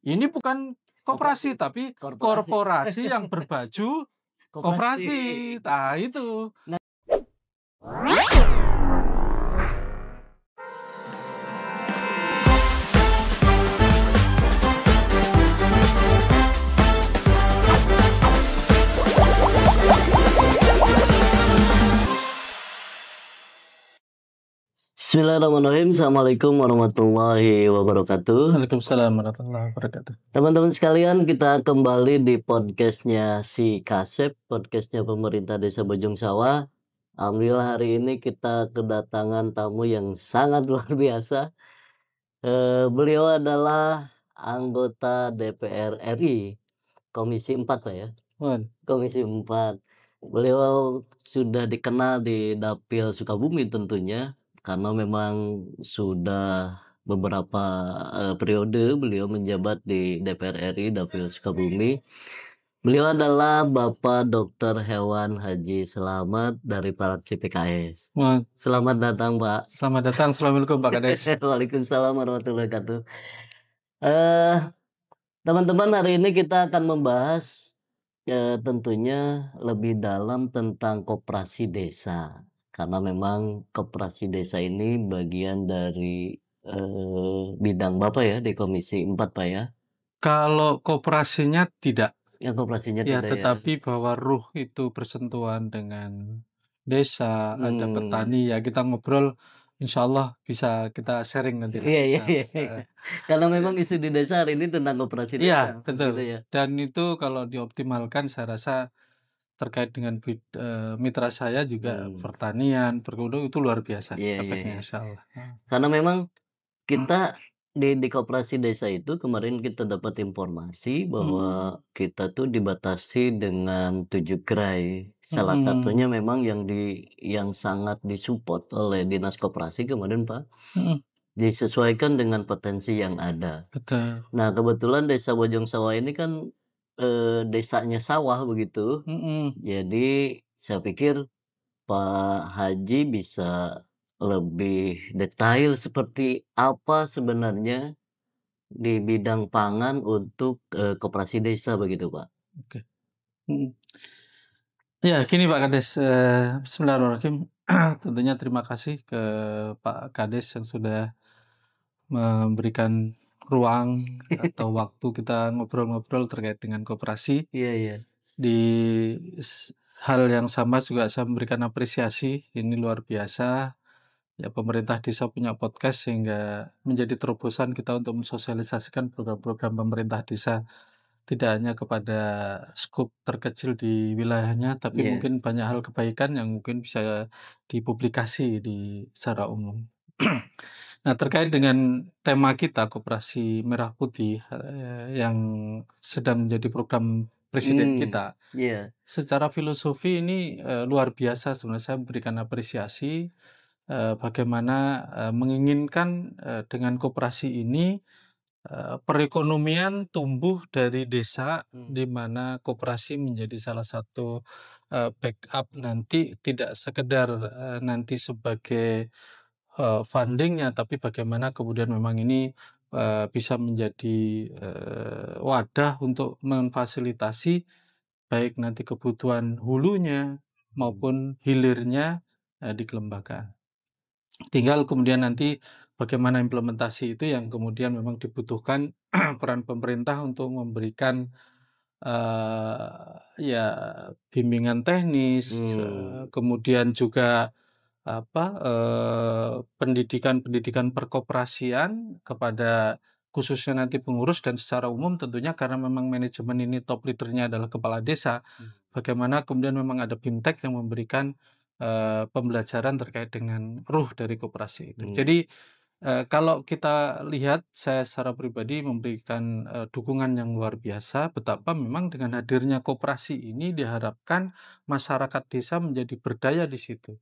ini bukan koperasi tapi korporasi yang berbaju koperasi. Nah, itu. Bismillahirrahmanirrahim. Assalamualaikum warahmatullahi wabarakatuh. Waalaikumsalam warahmatullahi wabarakatuh. Teman-teman sekalian, kita kembali di podcastnya si Kasep, podcastnya pemerintah Desa Bojong Sawah. Alhamdulillah hari ini kita kedatangan tamu yang sangat luar biasa. Beliau adalah anggota DPR RI, Komisi 4 Pak ya? Komisi 4. Beliau sudah dikenal di Dapil Sukabumi tentunya, karena memang sudah beberapa periode beliau menjabat di DPR RI Dapil Sukabumi. Beliau adalah Bapak Dr. Hewan Haji Selamat dari fraksi PKS. Selamat datang Pak. Selamat datang. Assalamualaikum Pak Kades. Waalaikumsalam warahmatullahi wabarakatuh. Teman-teman, hari ini kita akan membahas tentunya lebih dalam tentang koperasi desa, karena memang koperasi desa ini bagian dari bidang Bapak ya di Komisi 4 Pak ya. Kalau koperasinya tidak. Yang koperasinya Ya, tidak tetapi bahwa ruh itu bersentuhan dengan desa, ada petani ya, kita ngobrol, insya Allah bisa kita sharing nanti. Iya. Karena memang isu di desa hari ini tentang koperasi desa. Iya, betul. Gitu ya. Dan itu kalau dioptimalkan saya rasa terkait dengan mitra saya juga pertanian, perkebunan itu luar biasa efeknya insya Allah. Karena memang kita di koperasi desa itu kemarin kita dapat informasi bahwa kita tuh dibatasi dengan 7 gerai. Salah satunya memang yang sangat disupport oleh Dinas Koperasi kemarin Pak. Disesuaikan dengan potensi yang ada. Betul. Nah, kebetulan Desa Bojong Sawah ini kan desanya sawah begitu. Jadi saya pikir Pak Haji bisa lebih detail seperti apa sebenarnya di bidang pangan untuk koperasi desa begitu Pak. Oke. Ya, gini Pak Kades, Bismillahirrahmanirrahim. Tentunya terima kasih ke Pak Kades yang sudah memberikan ruang atau waktu kita ngobrol-ngobrol terkait dengan koperasi. Iya. Di hal yang sama juga saya memberikan apresiasi, ini luar biasa. Ya, pemerintah desa punya podcast sehingga menjadi terobosan kita untuk mensosialisasikan program-program pemerintah desa tidak hanya kepada skup terkecil di wilayahnya, tapi mungkin banyak hal kebaikan yang mungkin bisa dipublikasi secara umum. Nah, terkait dengan tema kita Koperasi Merah Putih yang sedang menjadi program presiden kita, secara filosofi ini luar biasa sebenarnya. Saya memberikan apresiasi bagaimana menginginkan dengan koperasi ini perekonomian tumbuh dari desa, di mana koperasi menjadi salah satu backup nanti, tidak sekedar nanti sebagai fundingnya, tapi bagaimana kemudian memang ini bisa menjadi wadah untuk memfasilitasi baik nanti kebutuhan hulunya maupun hilirnya di kelembagaan. Tinggal kemudian nanti bagaimana implementasi itu yang kemudian memang dibutuhkan peran pemerintah untuk memberikan ya bimbingan teknis, kemudian juga pendidikan perkoperasian kepada khususnya nanti pengurus, dan secara umum tentunya karena memang manajemen ini top leadernya adalah kepala desa, bagaimana kemudian memang ada BIMTEK yang memberikan pembelajaran terkait dengan ruh dari koperasi itu. Jadi kalau kita lihat, saya secara pribadi memberikan dukungan yang luar biasa, betapa memang dengan hadirnya koperasi ini diharapkan masyarakat desa menjadi berdaya di situ.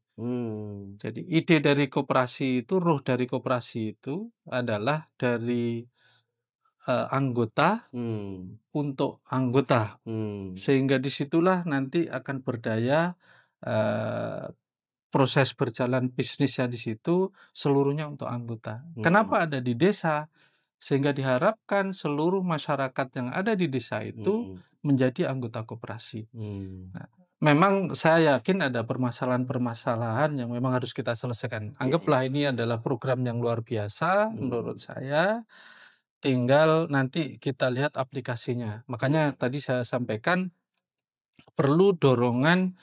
Jadi ide dari koperasi itu, ruh dari koperasi itu adalah dari anggota untuk anggota, sehingga disitulah nanti akan berdaya proses berjalan bisnisnya di situ seluruhnya untuk anggota. Kenapa ada di desa? sehingga diharapkan seluruh masyarakat yang ada di desa itu Mhm. menjadi anggota koperasi. Mmm. Nah, memang saya yakin ada permasalahan-permasalahan yang memang harus kita selesaikan. Iya iya. Anggaplah ini adalah program yang luar biasa menurut Mhm. saya, tinggal nanti kita lihat aplikasinya. Makanya Mhm. tadi saya sampaikan perlu dorongan,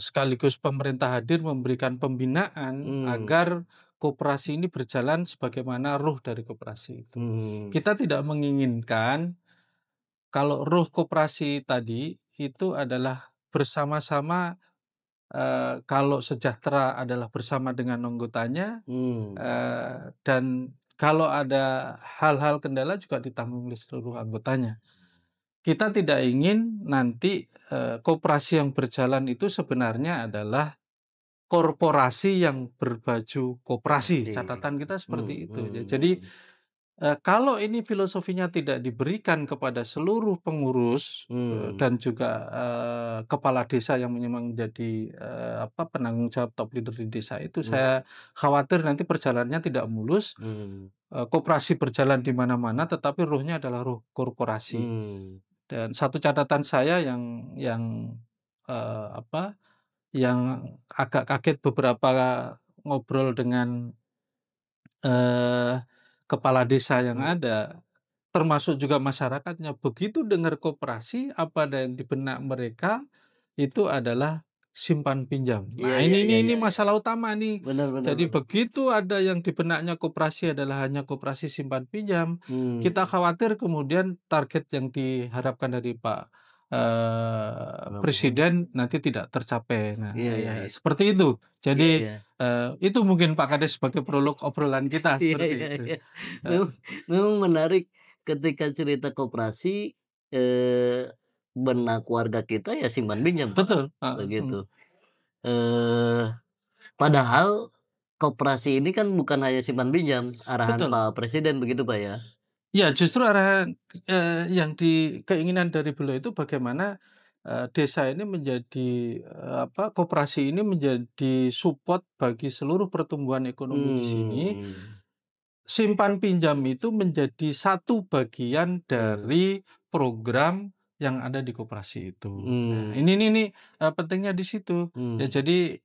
sekaligus pemerintah hadir memberikan pembinaan Mmm. agar koperasi ini berjalan sebagaimana ruh dari koperasi itu. Mhm. Kita tidak menginginkan kalau ruh koperasi tadi itu adalah bersama-sama, kalau sejahtera adalah bersama dengan anggotanya, Mmm. dan kalau ada hal-hal kendala juga ditanggung oleh seluruh anggotanya. Kita tidak ingin nanti, koperasi yang berjalan itu sebenarnya adalah korporasi yang berbaju koperasi, Oke. catatan kita seperti itu. Mhm Jadi, mhm. kalau ini filosofinya tidak diberikan kepada seluruh pengurus, Mmm. dan juga, kepala desa yang memang menjadi, penanggung jawab top leader di desa itu, Mmm. saya khawatir nanti perjalanannya tidak mulus, Mmm. koperasi berjalan di mana-mana tetapi ruhnya adalah ruh korporasi. Mmm. Dan satu catatan saya yang, eee, apa, yang agak kaget beberapa ngobrol dengan, eee, kepala desa yang Mhm. ada, termasuk juga masyarakatnya, begitu dengar koperasi, apa ada yang di benak mereka itu adalah simpan pinjam. Iya Nah, iya ini iya ini iya ini iya. masalah utama nih. Bener bener Jadi bener. begitu ada yang di benaknya koperasi adalah hanya koperasi simpan pinjam, Mmm. kita khawatir kemudian target yang diharapkan dari Pak, Prabowo. Presiden nanti tidak tercapai. Iya Nah, iya ya iya. seperti itu. Iya Jadi, iya. itu mungkin Pak Kades sebagai prolog obrolan kita, Iya iya seperti itu. iya. Heeh, Memang memang menarik ketika cerita koperasi, eee, benak warga kita ya simpan pinjam, Pak, betul, heeh, begitu. Eee, Padahal koperasi ini kan bukan hanya simpan pinjam, arahan betul. Pak Presiden begitu, Pak, ya? Ya, justru arahan, yang keinginan dari beliau itu bagaimana, desa ini menjadi, koperasi ini menjadi support bagi seluruh pertumbuhan ekonomi di sini. Mmm. Simpan pinjam itu menjadi satu bagian Mmm. dari program yang ada di koperasi itu. Nah, Mmm. ini pentingnya di situ. Ya Mmm. jadi,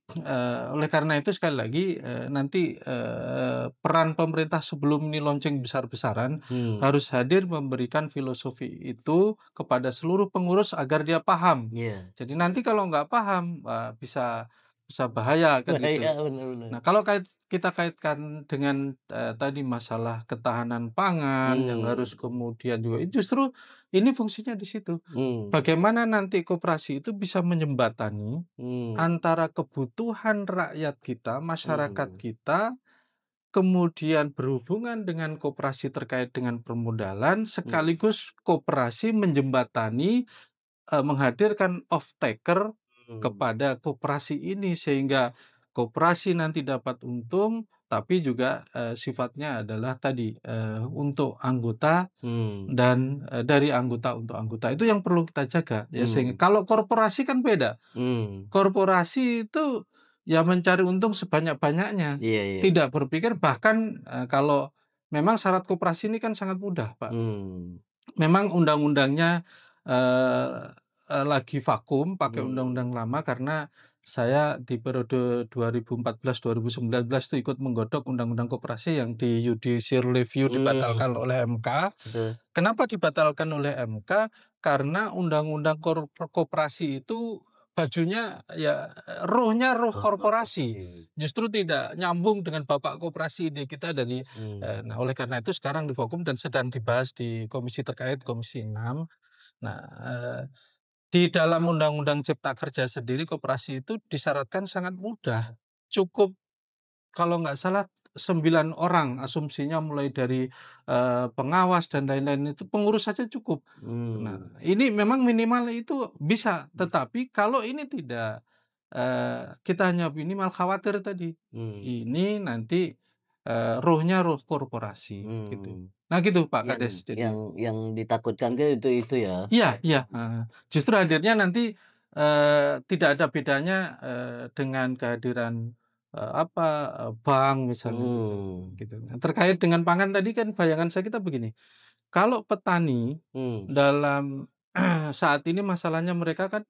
oleh karena itu sekali lagi, nanti, peran pemerintah sebelum ini launching besar-besaran, Mmm. harus hadir memberikan filosofi itu kepada seluruh pengurus agar dia paham. Iya. Jadi nanti kalau nggak paham, wah bisa bisa bahaya kan Bahaya, gitu. bener bener. Nah, kalau kita kaitkan dengan, tadi masalah ketahanan pangan yang Mmm. harus kemudian juga justru ini fungsinya di situ. Mmm. Bagaimana nanti koperasi itu bisa menjembatani Mmm. antara kebutuhan rakyat kita, masyarakat Mmm. kita, kemudian berhubungan dengan koperasi terkait dengan permodalan, Mmm. sekaligus koperasi menjembatani, menghadirkan off taker Mmm. kepada koperasi ini sehingga koperasi nanti dapat untung, tapi juga, sifatnya adalah tadi, untuk anggota Mmm. dan, dari anggota untuk anggota. Itu yang perlu kita jaga ya sehingga Mmm. kalau korporasi kan beda. Mmm. Korporasi itu ya mencari untung sebanyak-banyaknya, Iya iya. tidak berpikir bahkan, kalau memang syarat koperasi ini kan sangat mudah, Pak. Mmm. Memang undang-undangnya, eee eee, lagi vakum pakai Mmm. undang-undang lama karena saya di periode 2014-2019 itu ikut menggodok undang-undang koperasi yang di judicial review dibatalkan Mmm. oleh MK. Betul. Kenapa dibatalkan oleh MK? Karena undang-undang koperasi itu bajunya ya, ruhnya ruh Oh, korporasi. korporasi. Justru tidak nyambung dengan bapak koperasi ide kita dari. Mmm. Nah, oleh karena itu sekarang divakum dan sedang dibahas di komisi terkait, Komisi 6. Nah, di dalam Undang-Undang Cipta Kerja sendiri koperasi itu disyaratkan sangat mudah. Cukup kalau nggak salah 9 orang asumsinya mulai dari, pengawas dan lain-lain itu pengurus saja cukup. Nah, Mmm. ini memang minimal itu bisa, Bisa. tetapi kalau ini tidak, kita hanya minimal khawatir tadi, Mmm. ini nanti, ruhnya ruh korporasi gitu. Mmm. Nah gitu Pak Yang Kades yang jadi. yang ditakutkan kan itu ya? Iya iya, heeh. Justru hadirnya nanti, tidak ada bedanya, dengan kehadiran bank misalnya gitu, Hmm. gitu. Nah, terkait dengan pangan tadi kan bayangan saya kita begini, kalau petani Hmm. dalam saat ini masalahnya mereka kan,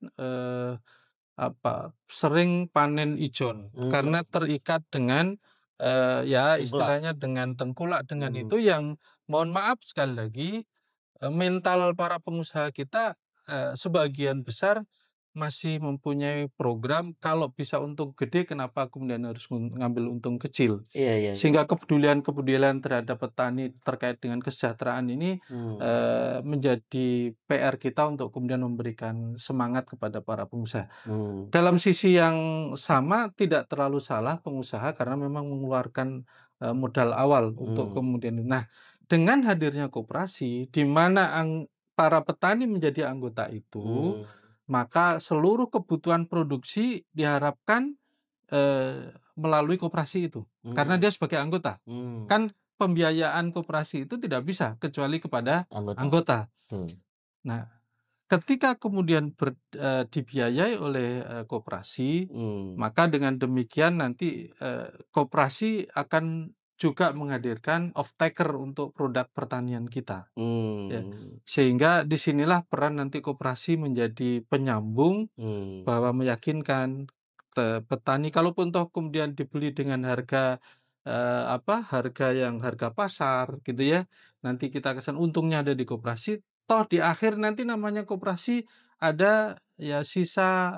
sering panen ijon Mhm. karena terikat dengan, ya Tengkulak. istilahnya dengan tengkulak dengan Mhm. itu yang mohon maaf sekali lagi, mental para pengusaha kita, sebagian besar masih mempunyai program kalau bisa untung gede kenapa kemudian harus ngambil untung kecil. Iya iya iya. Sehingga kepedulian-kepedulian terhadap petani terkait dengan kesejahteraan ini, Hmm. menjadi PR kita untuk kemudian memberikan semangat kepada para pengusaha. Hmm. Dalam sisi yang sama tidak terlalu salah pengusaha karena memang mengeluarkan, modal awal untuk Hmm. kemudian nah, dengan hadirnya koperasi di mana para petani menjadi anggota itu, Hmm. maka seluruh kebutuhan produksi diharapkan, melalui koperasi itu, karena Hmm. dia sebagai anggota. Hmm. Kan pembiayaan koperasi itu tidak bisa kecuali kepada Anggota. anggota. Betul. Nah, ketika kemudian dibiayai oleh, koperasi, Hmm. maka dengan demikian nanti, koperasi akan juga menghadirkan off taker untuk produk pertanian kita, ya. Hmm. Sehingga disinilah peran nanti koperasi menjadi penyambung Hmm. bahwa meyakinkan petani kalaupun toh kemudian dibeli dengan harga, harga pasar gitu ya, nanti kita kesan untungnya ada di koperasi, toh di akhir nanti namanya koperasi ada ya sisa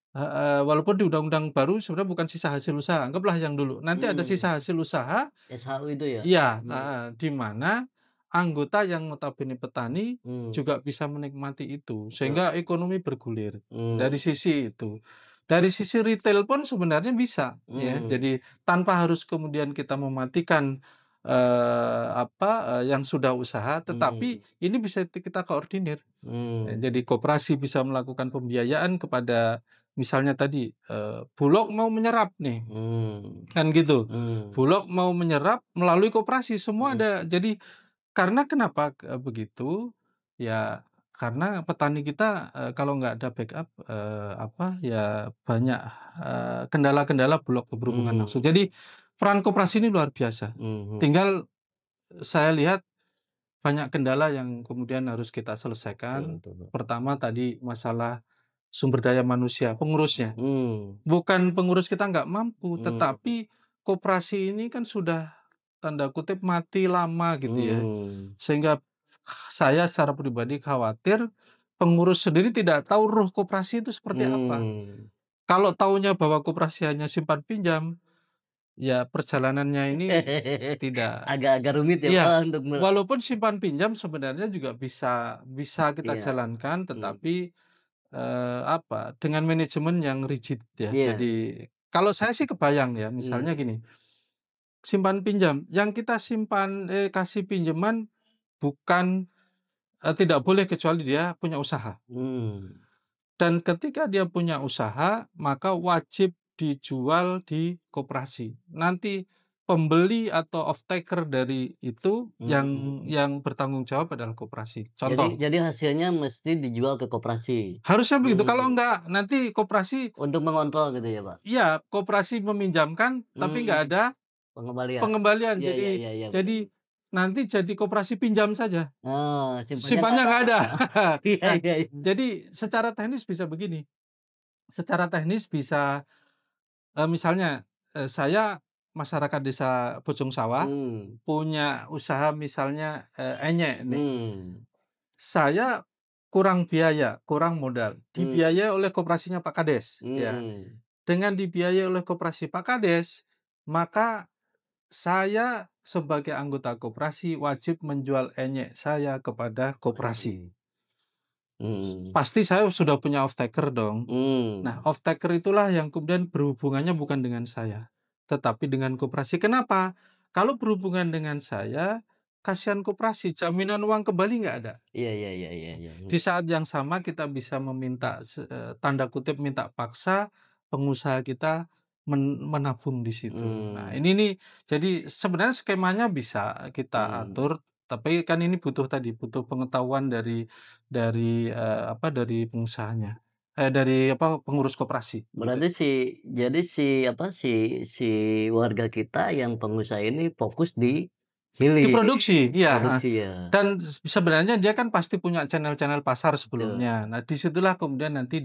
heeh, walaupun di undang-undang baru sebenarnya bukan sisa hasil usaha, anggaplah yang dulu, nanti ada Hmm. sisa hasil usaha SHU itu ya? iya, Hmm. heeh, di mana anggota yang notabene petani Hmm. juga bisa menikmati itu, Betul. sehingga ekonomi bergulir. Dari Hmm. sisi itu. Dari sisi retail pun sebenarnya bisa, ya. Hmm. Jadi tanpa harus kemudian kita mematikan, yang sudah usaha, tetapi Hmm. ini bisa kita koordinir. Hmm. Jadi koperasi bisa melakukan pembiayaan kepada misalnya tadi, Bulog mau menyerap nih, Hmm. kan gitu. Hmm. Bulog mau menyerap melalui koperasi, semua Hmm. ada. Jadi karena kenapa, begitu, ya karena petani kita, kalau nggak ada backup, ya banyak, kendala-kendala Bulog berhubungan langsung. Hmm. Jadi peran koperasi ini luar biasa. Mhm. Tinggal saya lihat banyak kendala yang kemudian harus kita Betul selesaikan. betul, Bang. Pertama tadi masalah sumber daya manusia, pengurusnya. Hmm. Bukan pengurus kita nggak mampu, Hmm. tetapi koperasi ini kan sudah tanda kutip "mati lama" gitu ya. Hmm. Sehingga saya secara pribadi khawatir pengurus sendiri tidak tahu ruh koperasi itu seperti apa. Hmm. Kalau taunya bahwa koperasi hanya simpan pinjam, ya perjalanannya ini tidak Agak-agak rumit ya, Pak, iya, untuk walaupun simpan pinjam sebenarnya juga bisa bisa kita iya. jalankan, Hmm. tetapi, dengan manajemen yang rigid ya. Iya. Jadi kalau saya sih kebayang ya, misalnya Hmm. gini, simpan pinjam, yang kita kasih pinjaman bukan tidak boleh kecuali dia punya usaha. Hmm. Dan ketika dia punya usaha, maka wajib dijual di koperasi. Nanti pembeli atau off taker dari itu yang Hmm. yang bertanggung jawab adalah koperasi. Contoh, Jadi hasilnya mesti dijual ke koperasi. harusnya begitu. Kalau Hmm. enggak, nanti koperasi Untuk mengontrol gitu ya, Pak? ya koperasi meminjamkan tapi Hmm. nggak ada Pengembalian. pengembalian. Iya iya Jadi iya iya, betul. jadi nanti jadi koperasi pinjam saja. Oh, simpannya nggak Simpannya ada. nggak ada. Iya Nah, iya iya. jadi secara teknis bisa begini. Secara teknis bisa, misalnya, saya masyarakat desa Bojong Sawah, Hmm. punya usaha misalnya, enyek nih. Hmm. Saya kurang biaya, kurang modal, Hmm. dibiayai oleh koperasinya Pak Kades, ya. Hmm. Dengan dibiayai oleh koperasi Pak Kades, maka saya sebagai anggota koperasi wajib menjual enyek saya kepada Koperasi. koperasi. Hmm. Pasti saya sudah punya off taker dong. Nah, Hmm. off taker itulah yang kemudian berhubungannya bukan dengan saya, tetapi dengan koperasi. Kenapa? Kalau berhubungan dengan saya, kasihan koperasi, jaminan uang kembali nggak ada. Iya iya iya iya iya. Di saat yang sama kita bisa meminta, tanda kutip minta paksa pengusaha kita menabung di situ. Nah, Hmm. ini nih, jadi sebenarnya skemanya bisa kita Hmm. atur, tapi kan ini butuh pengetahuan dari dari pengusahanya. dari pengurus koperasi gitu. Berarti jadi si warga kita yang pengusaha ini fokus di hilir, Diproduksi, iya, produksi ya? dan sebenarnya dia kan pasti punya channel-channel pasar Betul. sebelumnya. Nah, disitulah kemudian nanti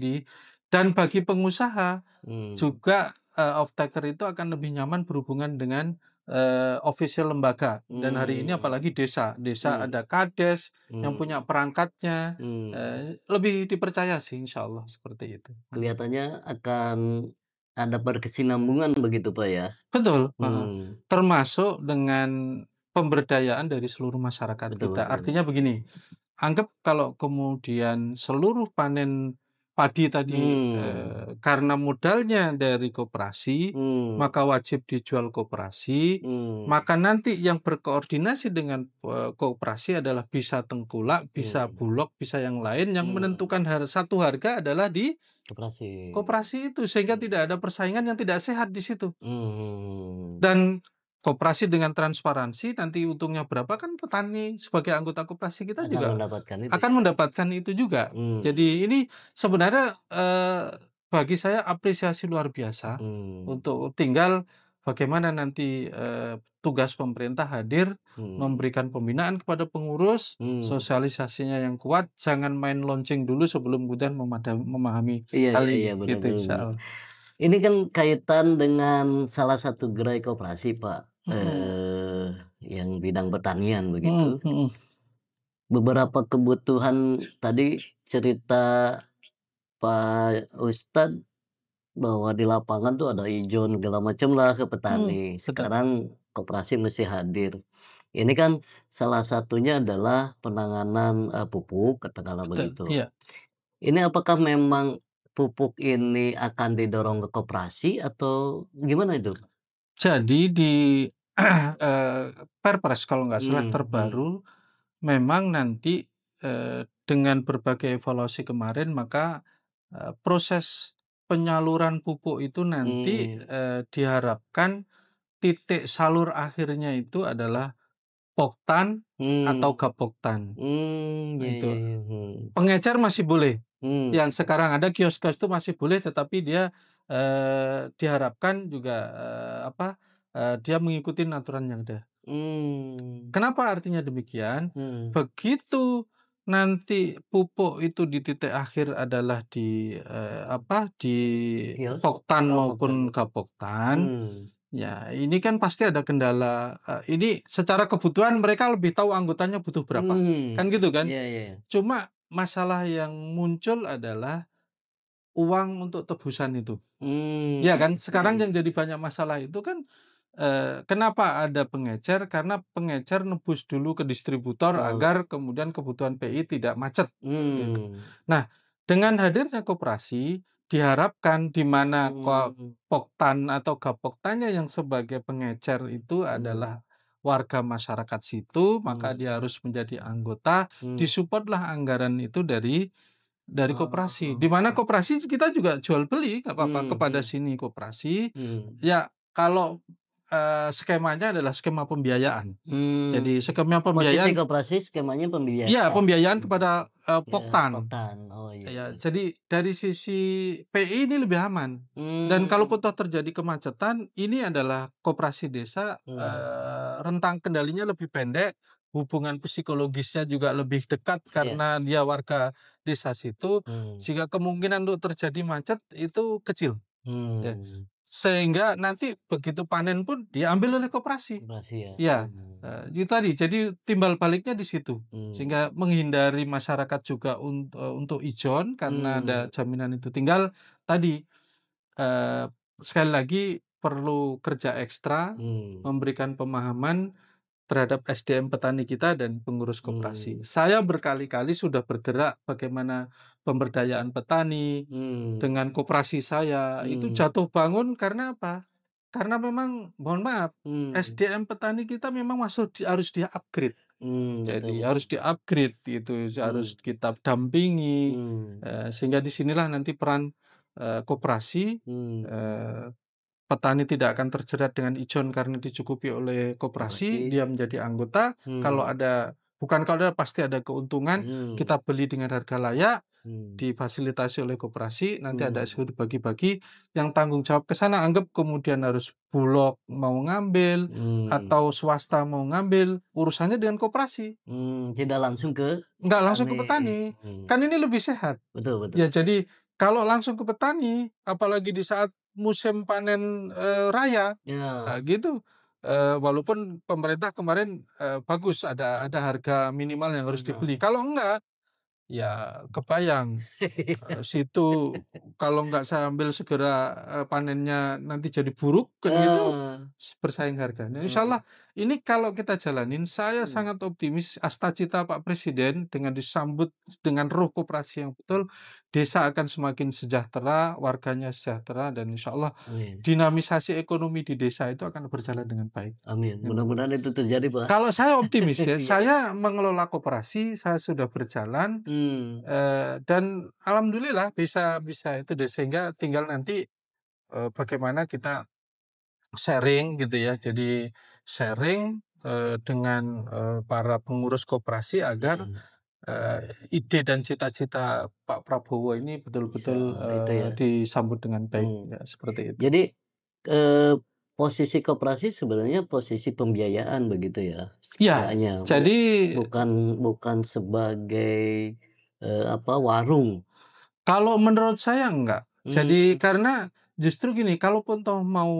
dan bagi pengusaha Mmm, juga, off-taker itu akan lebih nyaman berhubungan dengan, official lembaga. Dan hari ini mmm, apalagi desa. Desa mmm, ada kades yang mmm, punya perangkatnya, mmm. lebih dipercaya sih insya Allah seperti itu. Kelihatannya akan ada berkesinambungan begitu, Pak, ya? Betul, heeh. Mmm, Termasuk dengan pemberdayaan dari seluruh masyarakat betul kita. betul. Artinya begini, anggap kalau kemudian seluruh panen padi tadi, Mmm, karena modalnya dari koperasi, mmm, maka wajib dijual koperasi, mmm, maka nanti yang berkoordinasi dengan, koperasi adalah bisa tengkulak, bisa mmm, bulog, bisa yang lain, yang mmm, menentukan satu harga adalah di koperasi. koperasi itu, sehingga Mmm, tidak ada persaingan yang tidak sehat di situ. mmm, Dan koperasi dengan transparansi nanti untungnya berapa kan petani sebagai anggota koperasi kita akan juga mendapatkan itu akan ya? mendapatkan itu juga. Mmm, Jadi ini sebenarnya, bagi saya apresiasi luar biasa mmm, untuk tinggal bagaimana nanti, tugas pemerintah hadir mmm, memberikan pembinaan kepada pengurus, mmm. sosialisasinya yang kuat, jangan main lonceng dulu sebelum kemudian memahami Iya hal iya iya, ini, bener gitu bener bener. insyaallah. Ini kan kaitan dengan salah satu gerai koperasi, Pak, Mhm, yang bidang pertanian begitu. mhm mhm. Beberapa kebutuhan tadi cerita Pak Ustadz bahwa di lapangan tuh ada ijon segala macam lah ke petani. Betul. Sekarang koperasi mesti hadir. Ini kan salah satunya adalah penanganan, pupuk katakanlah Betul, begitu. iya. Ini apakah memang pupuk ini akan didorong ke koperasi atau gimana itu? Jadi di, Perpres kalau nggak salah Mmm, mhm, terbaru, memang nanti, dengan berbagai evaluasi kemarin maka, proses penyaluran pupuk itu nanti, mmm, diharapkan titik salur akhirnya itu adalah Poktan mmm, atau Gapoktan. Nah iya itu, iya iya, mhm, pengecer masih boleh, mmm, yang sekarang ada kios-kios itu masih boleh tetapi dia, diharapkan juga, dia mengikuti aturan yang ada. mmm, Kenapa artinya demikian? mhm, Begitu nanti pupuk itu di titik akhir adalah di kios? Poktan Oh, maupun bukan, Gapoktan, mmm, ya ini kan pasti ada kendala, ini secara kebutuhan mereka lebih tahu anggotanya butuh berapa, kan gitu kan? iya iya, Cuma masalah yang muncul adalah uang untuk tebusan itu. Ya kan? Sekarang mhm, yang jadi banyak masalah itu kan, kenapa ada pengecer, karena pengecer nebus dulu ke distributor oh, agar kemudian kebutuhan PI tidak macet, gitu. mmm, Nah, dengan hadirnya koperasi, diharapkan di mana mmm, Poktan atau Gapoktannya yang sebagai pengecer itu mmm, adalah warga masyarakat situ, maka mmm, dia harus menjadi anggota, mmm, disupport-lah anggaran itu dari koperasi. Di mana oh, koperasi kita juga jual beli, nggak apa-apa, kepada mhm, sini koperasi. mhm, Ya, kalau, skemanya adalah skema pembiayaan. Jadi mmm, skema posisi pembiayaan, koperasi skemanya ya pembiayaan, pembiayaan mhm, kepada, ya Poktan. Poktan, oh iya Ya, iya, jadi dari sisi PI ini lebih aman. Dan mmm, kalaupun toh terjadi kemacetan, ini adalah koperasi desa, mmm, rentang kendalinya lebih pendek, hubungan psikologisnya juga lebih dekat iya, karena dia warga desa situ, mmm, sehingga kemungkinan untuk terjadi macet itu kecil, ya. mmm, Sehingga nanti begitu panen pun diambil oleh koperasi. koperasi ya, Ya, itu tadi, jadi timbal baliknya di situ. mmm, Sehingga menghindari masyarakat juga untuk ijon karena mmm, ada jaminan itu. Tinggal tadi, eee, sekali lagi perlu kerja ekstra, mmm, memberikan pemahaman terhadap SDM petani kita dan pengurus koperasi. mmm, Saya berkali-kali sudah bergerak bagaimana pemberdayaan petani mmm, dengan koperasi saya, itu mmm, jatuh bangun karena apa? Karena memang mohon maaf, mmm, SDM petani kita memang harus dia-upgrade. betul Jadi betul, harus di-upgrade itu, harus mmm, kita dampingi, mmm, sehingga di sinilah nanti peran, koperasi, mmm, eee, petani tidak akan terjerat dengan ijon karena dicukupi oleh koperasi, koperasi, dia menjadi anggota, kalau mmm, ada Bukan kalau pasti ada keuntungan, kita beli dengan harga layak, difasilitasi oleh koperasi, nanti ada SKU dibagi-bagi, yang tanggung jawab ke sana anggap kemudian harus Bulog mau ngambil atau swasta mau ngambil, urusannya dengan koperasi. Tidak langsung ke Nggak langsung ke petani. Kan ini lebih sehat. Betul. Ya jadi kalau langsung ke petani, apalagi di saat musim panen raya, Ya. gitu. Walaupun pemerintah kemarin bagus ada harga minimal yang harus dibeli. Kalau enggak, ya kebayang situ kalau nggak saya ambil segera panennya nanti jadi buruk kan gitu, bersaing harga. Nah, insya Allah ini kalau kita jalanin, saya sangat optimis cita Pak Presiden dengan disambut dengan ruh koperasi yang betul, desa akan semakin sejahtera, warganya sejahtera, dan insya Allah Amin. dinamisasi ekonomi di desa itu akan berjalan dengan baik. Amin. Mudah-mudahan itu terjadi, Pak. Kalau saya optimis ya, saya mengelola koperasi, saya sudah berjalan, dan alhamdulillah bisa itu deh, sehingga tinggal nanti bagaimana kita sharing gitu ya. Jadi sharing dengan para pengurus koperasi agar ide dan cita-cita Pak Prabowo ini betul-betul Itu ya. disambut dengan baik, ya, seperti itu. Jadi posisi koperasi sebenarnya posisi pembiayaan begitu ya? Ya, Setidaknya jadi bukan sebagai warung. kalau menurut saya enggak. Jadi karena justru gini, kalaupun toh mau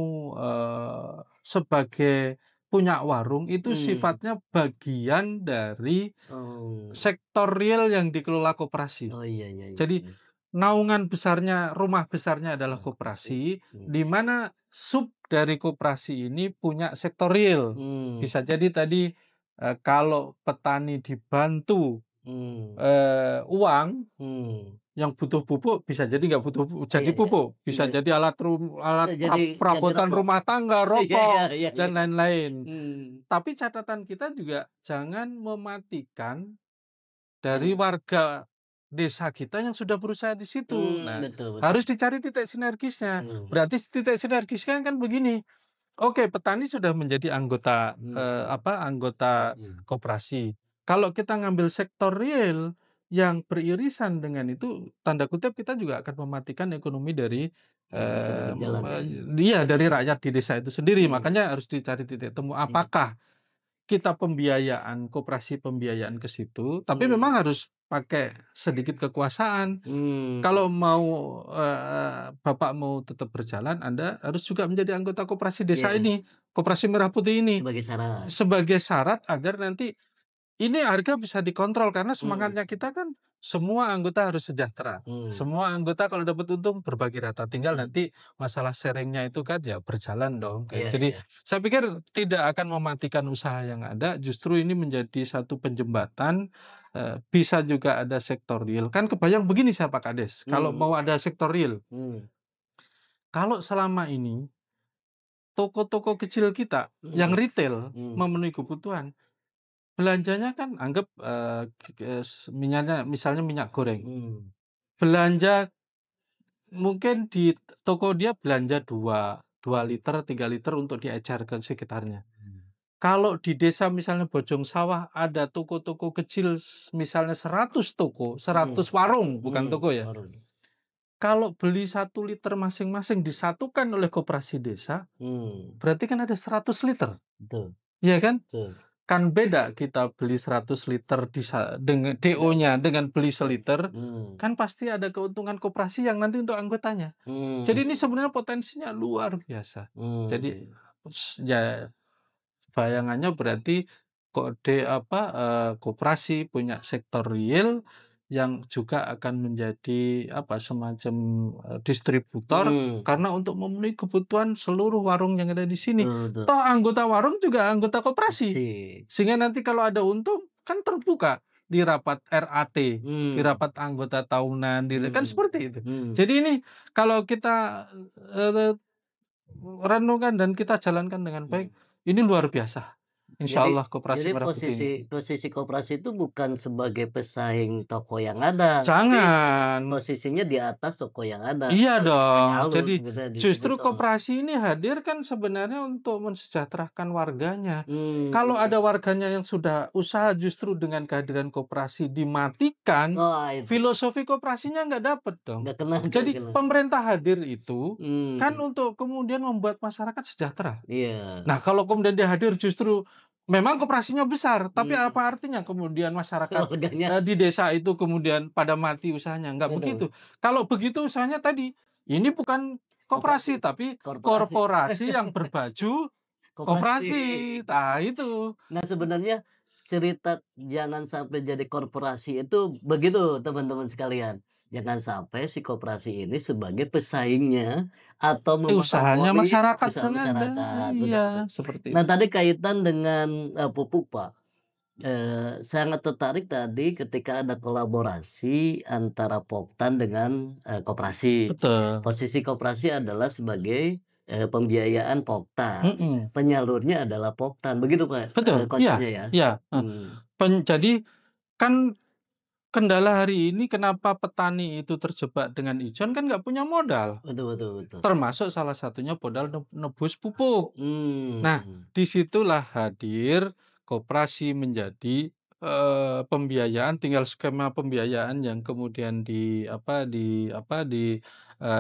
sebagai punya warung itu sifatnya bagian dari sektor real yang dikelola koperasi. Oh iya. Jadi naungan besarnya, rumah besarnya adalah koperasi, di mana sub dari koperasi ini punya sektor real. Bisa jadi tadi kalau petani dibantu uang, yang butuh pupuk bisa jadi nggak butuh jadi pupuk, bisa jadi alat perabotan rumah tangga, rokok, dan lain-lain. Tapi catatan kita juga jangan mematikan dari warga desa kita yang sudah berusaha di situ. Nah, Betul. harus dicari titik sinergisnya. Berarti titik sinergisnya kan begini. Oke, petani sudah menjadi anggota anggota koperasi. Kalau kita ngambil sektor real yang beririsan dengan itu, tanda kutip kita juga akan mematikan ekonomi dari dari rakyat di desa itu sendiri. Makanya harus dicari titik temu. Apakah kita koperasi pembiayaan ke situ, tapi memang harus pakai sedikit kekuasaan. Kalau mau Bapak mau tetap berjalan, Anda harus juga menjadi anggota koperasi desa ini, koperasi Merah Putih ini, sebagai syarat agar nanti ini harga bisa dikontrol, karena semangatnya kita kan semua anggota harus sejahtera. Semua anggota kalau dapat untung berbagi rata. Tinggal nanti masalah sharingnya itu kan ya berjalan dong. Jadi saya pikir tidak akan mematikan usaha yang ada. Justru ini menjadi satu penjembatan. Bisa juga ada sektor real. Kan kebayang begini saya Pak Kades. Kalau mau ada sektor real. Kalau selama ini toko-toko kecil kita yang retail memenuhi kebutuhan, belanjanya kan anggap misalnya minyak goreng. Belanja mungkin di toko dia belanja 2 liter, 3 liter untuk diecer ke sekitarnya. Kalau di desa misalnya Bojong Sawah ada toko-toko kecil misalnya 100 toko, 100 warung, bukan toko ya. Kalau beli 1 liter masing-masing disatukan oleh koperasi desa, berarti kan ada 100 liter. Iya kan? Kan beda kita beli 100 liter dengan DO-nya dengan beli seliter, kan pasti ada keuntungan koperasi yang nanti untuk anggotanya. Jadi ini sebenarnya potensinya luar biasa. Jadi ya bayangannya berarti koperasi punya sektor real yang juga akan menjadi semacam distributor, karena untuk memenuhi kebutuhan seluruh warung yang ada di sini. Toh anggota warung juga anggota koperasi. Sehingga nanti kalau ada untung kan terbuka di rapat RAT, di rapat anggota tahunan, kan seperti itu. Jadi ini kalau kita renungkan dan kita jalankan dengan baik, ini luar biasa. Insya Jadi Allah koperasi jadi merah putih ini. posisi koperasi itu bukan sebagai pesaing toko yang ada, tapi Jangan. posisinya di atas toko yang ada. Iya Kan lebih dong. halus Jadi gitu ya justru distributor. koperasi ini hadir kan sebenarnya untuk mensejahterakan warganya. Kalau Mmm. ada warganya yang sudah usaha justru dengan kehadiran koperasi dimatikan, Oh, itu. filosofi koperasinya nggak dapet dong. Nggak Jadi kena. pemerintah hadir itu kan Mmm, untuk kemudian membuat masyarakat sejahtera. iya. Nah, kalau kemudian dia hadir justru memang koperasinya besar, tapi Mmm, apa artinya kemudian masyarakat, warganya di desa itu kemudian pada mati usahanya? Enggak betul, begitu. Kalau begitu usahanya tadi, ini bukan koperasi koperasi, tapi korporasi korporasi yang berbaju koperasi. koperasi. Nah, itu. Nah, sebenarnya cerita jangan sampai jadi korporasi itu begitu, teman-teman sekalian. Jangan sampai si koperasi ini sebagai pesaingnya atau Usahanya memonopoli masyarakat usaha yang ada. masyarakat, betul betul. Iya, seperti Nah, itu. tadi kaitan dengan, pupuk, Pak, sangat tertarik tadi ketika ada kolaborasi antara Poktan dengan, koperasi. Betul. Posisi koperasi adalah sebagai, pembiayaan Poktan, Mhm. penyalurnya adalah Poktan, begitu, Pak, Betul. Iya konsepnya ya? iya, Mmm, jadi kan kendala hari ini kenapa petani itu terjebak dengan ijon kan nggak punya modal, betul betul betul. termasuk salah satunya modal nebus pupuk. Nah, Mmm, disitulah hadir koperasi menjadi, pembiayaan tinggal skema pembiayaan yang kemudian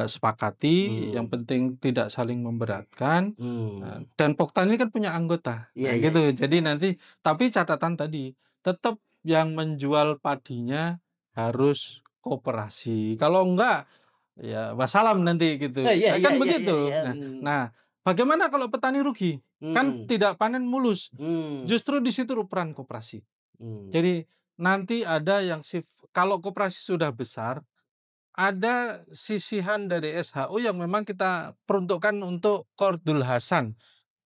sepakati, yang mmm, penting tidak saling memberatkan, mmm. dan Poktan ini kan punya anggota. Iya Nah iya gitu, iya. jadi nanti tapi catatan tadi, tetap yang menjual padinya harus koperasi, kalau enggak, ya wassalam nanti gitu, Iya iya kan iya iya begitu. iya, Nah nah, bagaimana kalau petani rugi? Kan mhm, tidak panen mulus, mmm, justru di situ peran koperasi. mmm, Jadi nanti ada yang kalau koperasi sudah besar, ada sisihan dari SHU yang memang kita peruntukkan untuk Qardul Hasan,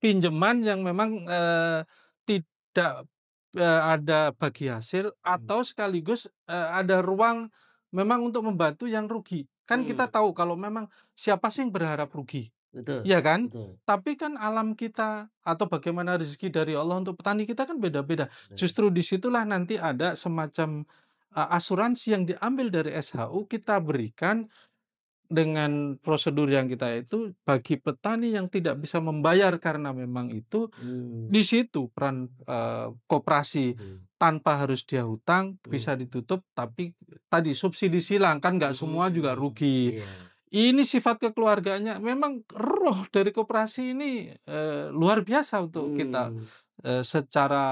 pinjaman yang memang, tidak, ada bagi hasil mmm, atau sekaligus, ada ruang memang untuk membantu yang rugi. Kan kita mmm, tahu kalau memang siapa sih yang berharap rugi, betul iya kan? betul Tapi kan alam kita atau bagaimana rezeki dari Allah untuk petani kita kan beda-beda. betul. Justru disitulah nanti ada semacam, asuransi yang diambil dari SHU kita berikan dengan prosedur yang kita itu, bagi petani yang tidak bisa membayar karena memang itu, Mmm, di situ peran, koperasi mmm, tanpa harus dia hutang mmm, bisa ditutup, tapi tadi subsidi silang, kan nggak semua juga mmm, rugi. iya, Ini sifat kekeluargaannya memang roh dari koperasi ini, luar biasa untuk kita, mmm, secara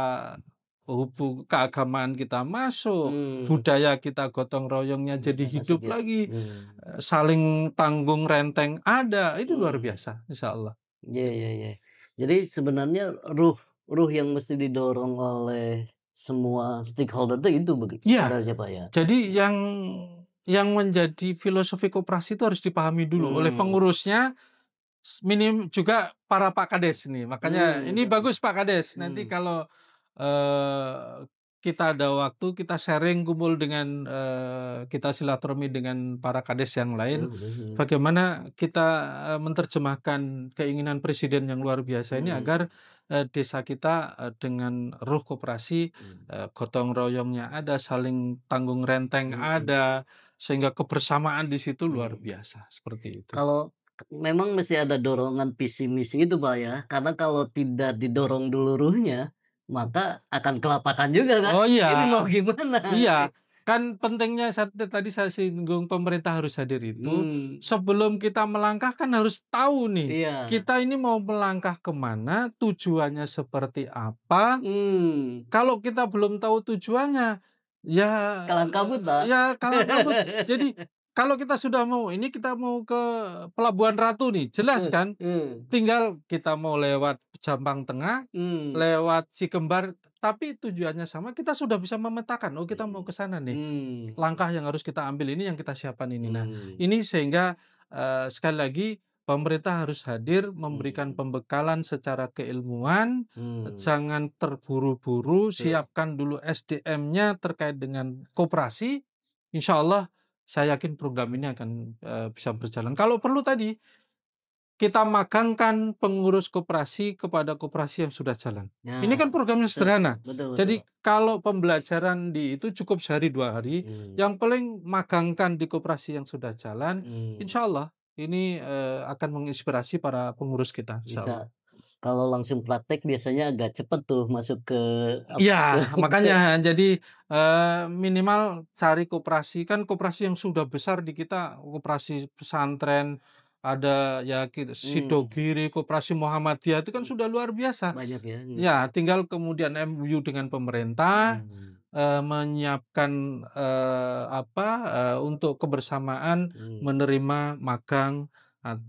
keagamaan kita masuk, mmm, budaya kita gotong royongnya jadi kita masuk hidup ya, lagi. mmm, Saling tanggung renteng ada, itu luar mmm, biasa insyaallah. iya iya iya. Jadi sebenarnya ruh ruh yang mesti didorong oleh semua stakeholder itu Iya, sebenarnya, Pak, ya? jadi yang menjadi filosofi koperasi itu harus dipahami dulu oleh Mmm, pengurusnya, minim juga para Pak Kades nih. Makanya ini betul, bagus Pak Kades, nanti mmm, kalau, kita ada waktu, kita sharing kumpul dengan, kita silaturahmi dengan para kades yang lain, mhm, bagaimana kita, menerjemahkan keinginan presiden yang luar biasa ini mhm, agar, desa kita, dengan ruh koperasi, mmm, gotong royongnya ada, saling tanggung renteng mhm, ada, sehingga kebersamaan di situ luar mhm. biasa, seperti itu. Kalau memang mesti ada dorongan visi misi itu, Pak, ya, karena kalau tidak didorong dulu ruhnya, maka akan kelapakan juga kan, Oh iya. ini mau gimana Iya, ini? kan pentingnya tadi saya singgung pemerintah harus hadir itu, Mmm, sebelum kita melangkah kan harus tahu nih, iya, kita ini mau melangkah ke mana, tujuannya seperti apa. mmm, Kalau kita belum tahu tujuannya, ya kalang kabut, Pak. kalang kabut. Jadi kalau kita sudah mau ini, kita mau ke Pelabuhan Ratu nih, jelas kan? Heeh, Tinggal kita mau lewat Jampang Tengah, mmm, lewat Cikembar, tapi tujuannya sama, kita sudah bisa memetakan, "Oh, kita mau mhm, ke sana nih. mmm, Langkah yang harus kita ambil ini, yang kita siapkan ini." Nah, mmm, ini sehingga, sekali lagi pemerintah harus hadir memberikan mmm, pembekalan secara keilmuan, mmm, jangan terburu-buru, betul. siapkan dulu SDM-nya terkait dengan koperasi, insya Allah saya yakin program ini akan, bisa berjalan. Kalau perlu tadi kita magangkan pengurus koperasi kepada koperasi yang sudah jalan. Nah, Ini kan programnya betul, sederhana. betul, betul. Jadi kalau pembelajaran di itu cukup sehari 2 hari, yang paling magangkan di koperasi yang sudah jalan, insya Allah ini akan menginspirasi para pengurus kita, insya Allah. Bisa kalau langsung praktek biasanya agak cepet tuh masuk ke Iya, makanya jadi minimal cari koperasi, kan koperasi yang sudah besar di kita, koperasi pesantren, ada ya Sidogiri, koperasi Muhammadiyah itu kan sudah luar biasa. banyak ya. Ya, tinggal kemudian MOU dengan pemerintah menyiapkan untuk kebersamaan menerima magang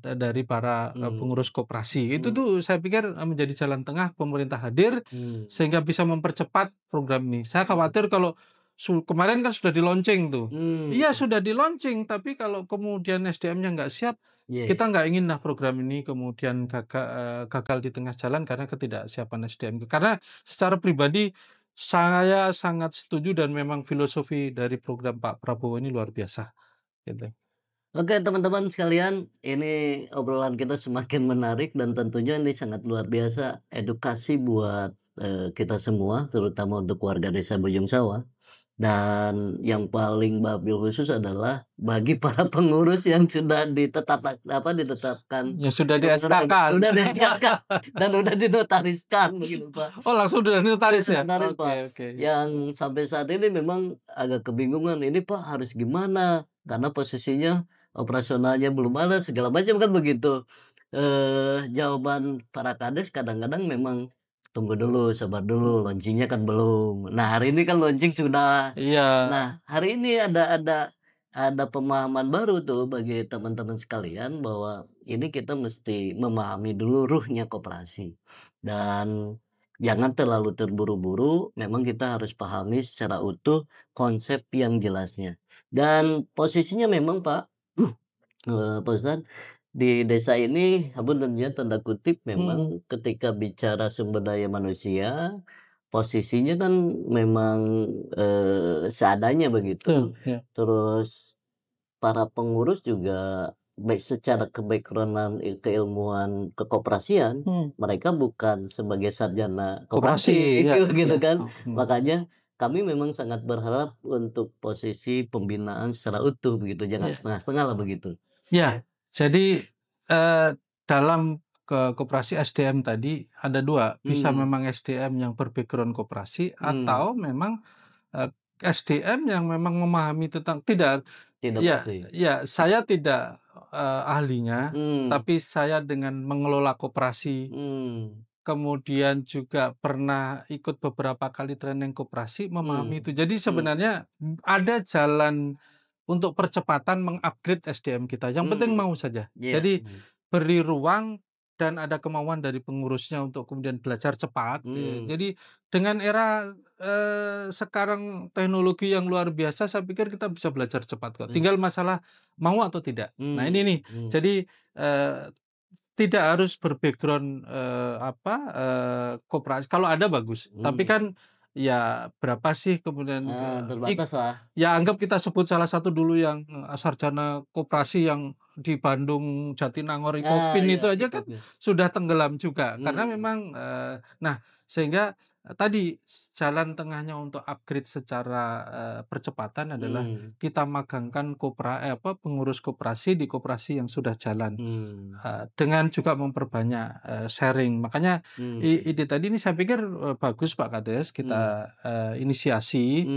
dari para pengurus koperasi. Itu tuh saya pikir menjadi jalan tengah pemerintah hadir sehingga bisa mempercepat program ini. Saya khawatir kalau kemarin kan sudah di-launching tuh. Iya sudah di-launching, tapi kalau kemudian SDM-nya nggak siap, kita nggak ingin lah program ini kemudian gagal di tengah jalan karena ketidaksiapan SDM. Karena secara pribadi saya sangat setuju dan memang filosofi dari program Pak Prabowo ini luar biasa. Gitu. Oke teman-teman sekalian, ini obrolan kita semakin menarik dan tentunya ini sangat luar biasa edukasi buat kita semua, terutama untuk warga desa Bojong Sawah. Dan yang paling babil khusus adalah bagi para pengurus yang sudah ditetapkan Yang sudah di-SK-kan. udah di-SK-kan dan udah dinotariskan begitu Pak. Oh langsung udah dinotaris ya? Notaris, Pak. Oke. Yang sampai saat ini memang agak kebingungan ini Pak harus gimana karena posisinya operasionalnya belum ada segala macam kan begitu. Jawaban para kades kadang-kadang memang tunggu dulu, sabar dulu, launchingnya kan belum. Nah hari ini kan launching sudah. Iya. Nah hari ini ada pemahaman baru tuh bagi teman-teman sekalian bahwa ini kita mesti memahami dulu ruhnya koperasi dan jangan terlalu terburu-buru. Memang kita harus pahami secara utuh konsep yang jelasnya. Dan posisinya memang Pak, Pak Ustadz, di desa ini sebenarnya tanda kutip memang ketika bicara sumber daya manusia, posisinya kan memang seadanya begitu. Ya. Terus para pengurus juga baik secara kebackgroundan keilmuan kekoperasian, mereka bukan sebagai sarjana koperasi ya, gitu ya. kan. Makanya kami memang sangat berharap untuk posisi pembinaan secara utuh begitu, jangan setengah-setengah lah begitu. Ya, jadi dalam koperasi SDM tadi ada 2, bisa memang SDM yang berbackground koperasi atau memang SDM yang memang memahami tentang tidak ya, pasti. ya saya tidak ahlinya, tapi saya dengan mengelola koperasi, kemudian juga pernah ikut beberapa kali training koperasi, memahami itu. Jadi sebenarnya ada jalan untuk percepatan mengupgrade SDM kita. Yang penting mau saja. Jadi beri ruang dan ada kemauan dari pengurusnya untuk kemudian belajar cepat. Jadi dengan era sekarang teknologi yang luar biasa, saya pikir kita bisa belajar cepat kok. Tinggal masalah mau atau tidak. Nah ini nih. Jadi tidak harus berbackground koperasi. Kalau ada bagus. Tapi kan ya berapa sih kemudian terbatas lah. ya anggap kita sebut salah satu dulu yang sarjana koperasi yang di Bandung Jatinangor Ikopin itu aja kan sudah tenggelam juga karena memang nah sehingga tadi jalan tengahnya untuk upgrade secara percepatan adalah kita magangkan pengurus koperasi di koperasi yang sudah jalan dengan juga memperbanyak sharing. Makanya ide tadi ini saya pikir bagus Pak Kades kita inisiasi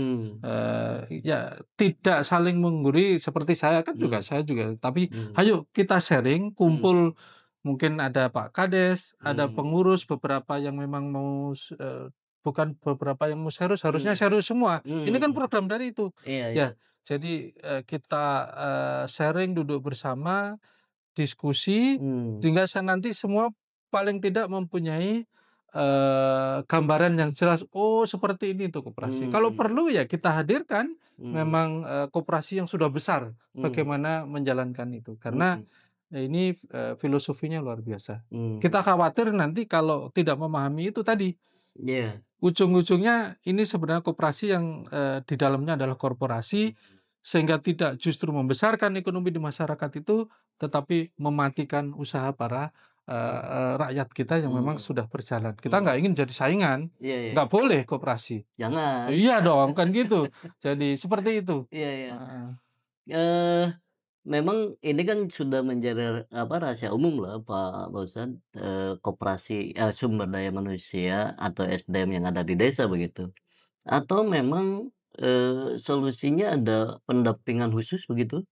ya tidak saling menggurui seperti saya kan juga saya juga tapi ayo kita sharing kumpul. Mungkin ada Pak Kades, ada pengurus beberapa yang memang mau bukan beberapa yang mau serius, harusnya serius semua. Ini kan program dari itu. Ya, jadi kita sharing, duduk bersama, diskusi, sehingga nanti semua paling tidak mempunyai gambaran yang jelas. Oh, seperti ini tuh koperasi. Kalau perlu ya kita hadirkan memang koperasi yang sudah besar, bagaimana menjalankan itu. Karena ini filosofinya luar biasa. Kita khawatir nanti kalau tidak memahami itu tadi. Ujung-ujungnya ini sebenarnya koperasi yang di dalamnya adalah korporasi sehingga tidak justru membesarkan ekonomi di masyarakat itu, tetapi mematikan usaha para, rakyat kita yang memang Mhm. sudah berjalan. Kita Mhm. nggak ingin jadi saingan, Iya iya. nggak boleh koperasi. Jangan. Iya dong, kan gitu. Jadi seperti itu. Iya iya. Heeh. Eee, Memang ini kan sudah menjadi apa, rahasia umum lah Pak Fauzan, koperasi sumber daya manusia atau SDM yang ada di desa begitu. Atau memang, solusinya ada pendampingan khusus begitu?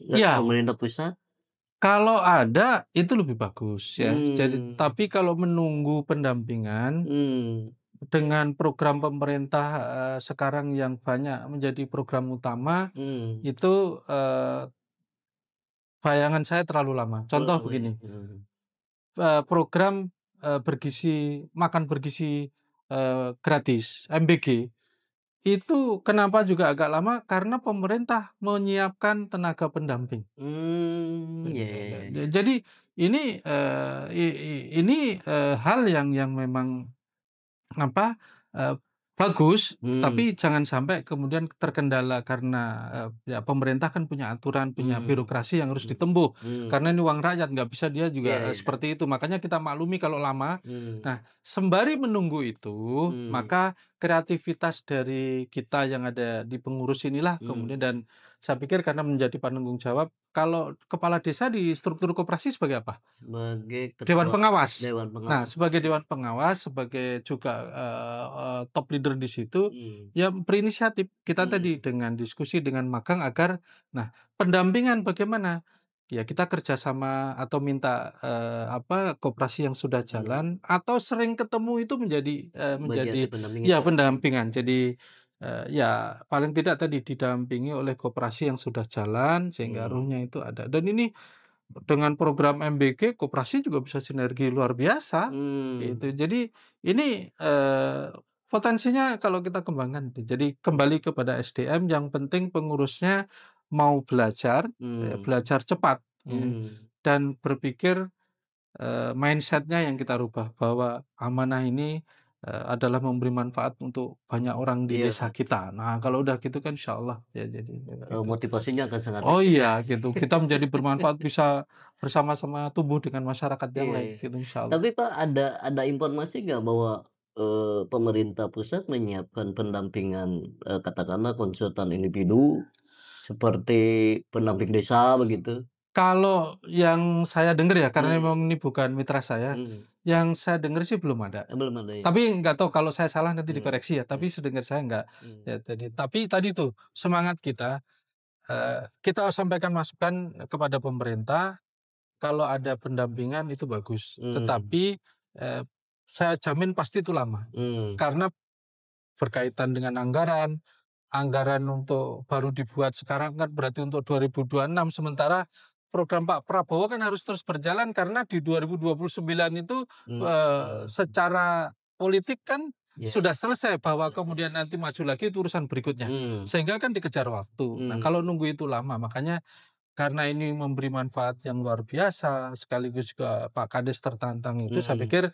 Iya, Pemerintah pusat? kalau ada itu lebih bagus ya. Jadi Mmm. tapi kalau menunggu pendampingan Mmm. dengan program pemerintah, sekarang yang banyak menjadi program utama, Mmm. itu, bayangan saya terlalu lama. Terlalu Contoh lama ya? begini, Mhm. program, makan bergizi, gratis, MBG, itu kenapa juga agak lama, karena pemerintah menyiapkan tenaga pendamping. Iya iya iya iya. Jadi ini, hal yang memang apa, bagus, Mhm. tapi jangan sampai kemudian terkendala karena, ya pemerintah kan punya aturan, punya Mmm. birokrasi yang harus Mhm. ditempuh. Mmm. Karena ini uang rakyat, nggak bisa dia Iya juga, iya. seperti itu. Makanya kita maklumi kalau lama. Mmm. Nah, sembari menunggu itu, Mmm. maka kreativitas dari kita yang ada di pengurus inilah Mmm. kemudian, dan saya pikir karena menjadi penanggung jawab, kalau kepala desa di struktur koperasi sebagai apa? Sebagai Dewan ketua pengawas. dewan Nah, pengawas. sebagai dewan pengawas, sebagai juga, top leader di situ, Mmm. ya berinisiatif. Kita tadi Mmm. dengan diskusi, dengan magang agar nah, pendampingan bagaimana? Ya kita kerjasama atau minta, koperasi yang sudah Mmm. jalan atau sering ketemu itu menjadi, Bagian dari pendampingan ya juga. pendampingan. Jadi, ya paling tidak tadi didampingi oleh koperasi yang sudah jalan sehingga Mmm. ruhnya itu ada. Dan ini dengan program MBG, koperasi juga bisa sinergi luar biasa, Mmm. gitu. Jadi ini, potensinya kalau kita kembangkan itu. Jadi kembali kepada SDM, yang penting pengurusnya mau belajar, Mmm. belajar cepat, ya, Mmm. dan berpikir, mindset yang kita rubah, bahwa amanah ini, adalah memberi manfaat untuk banyak orang di Iya desa Kak. kita. Nah, kalau udah gitu kan insyaallah ya jadi itu. Motivasinya akan sangat Oh tinggi Kak. iya gitu, kita menjadi bermanfaat, bisa bersama-sama tumbuh dengan masyarakat yang Iya lain iya. gitu insyaallah. Tapi Pak ada informasi nggak bahwa, pemerintah pusat menyiapkan pendampingan, katakanlah konsultan individu, seperti pendamping desa begitu? Kalau yang saya dengar ya, karena Mmm. memang ini bukan mitra saya, Mmm. yang saya dengar sih belum ada. Belum ada ya? Tapi nggak tahu, kalau saya salah nanti Mmm. dikoreksi ya, Mmm. tapi sedengar saya nggak. Mmm. Ya tapi tadi tuh semangat kita, kita sampaikan masukan kepada pemerintah, kalau ada pendampingan itu bagus. Mmm. Tetapi, eee, saya jamin pasti itu lama. Mmm. Karena berkaitan dengan anggaran. Anggaran untuk baru dibuat sekarang kan berarti untuk 2026, sementara program Pak Prabowo kan harus terus berjalan karena di 2029 itu, Mmm. secara politik kan Iya, sudah selesai, bahwa selesai. kemudian nanti maju lagi itu urusan berikutnya. Mmm. Sehingga kan dikejar waktu. Nah, Mmm. kalau nunggu itu lama, makanya karena ini memberi manfaat yang luar biasa, sekaligus juga Pak Kades tertantang itu, saya Mhm. pikir,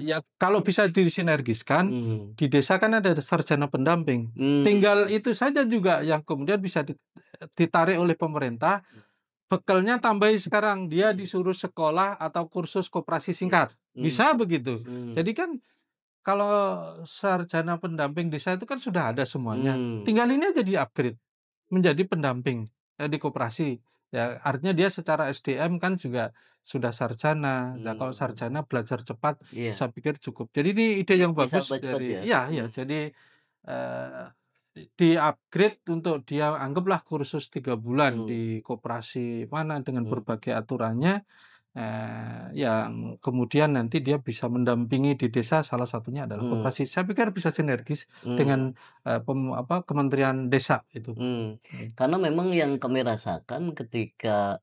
ya kalau bisa disinergiskan, Mhm. di desa kan ada sarjana pendamping. Tinggal Mmm. itu saja juga yang kemudian bisa ditarik oleh pemerintah, bekalnya tambahi sekarang, dia Mhm. disuruh sekolah atau kursus koperasi Iya. singkat, Mmm. bisa begitu. Mmm. Jadi kan kalau sarjana pendamping desa itu kan sudah ada semuanya, Mmm. tinggal ini aja di-upgrade menjadi pendamping, di koperasi. Ya, artinya dia secara SDM kan juga sudah sarjana. Nah, kalau Mmm. sarjana belajar cepat, Iya. saya pikir cukup. Jadi ini ide yang Bisa bagus lebih cepat dari, ya? iya iya, Mmm. jadi, eee, di-upgrade untuk dia, anggaplah kursus 3 bulan Mmm. di koperasi mana dengan Mmm. berbagai aturannya. Yang kemudian nanti dia bisa mendampingi di desa, salah satunya adalah Mmm. koperasi. Saya pikir bisa sinergis Mmm. dengan, Kementerian Desa itu. Mmm. Karena memang yang kami rasakan ketika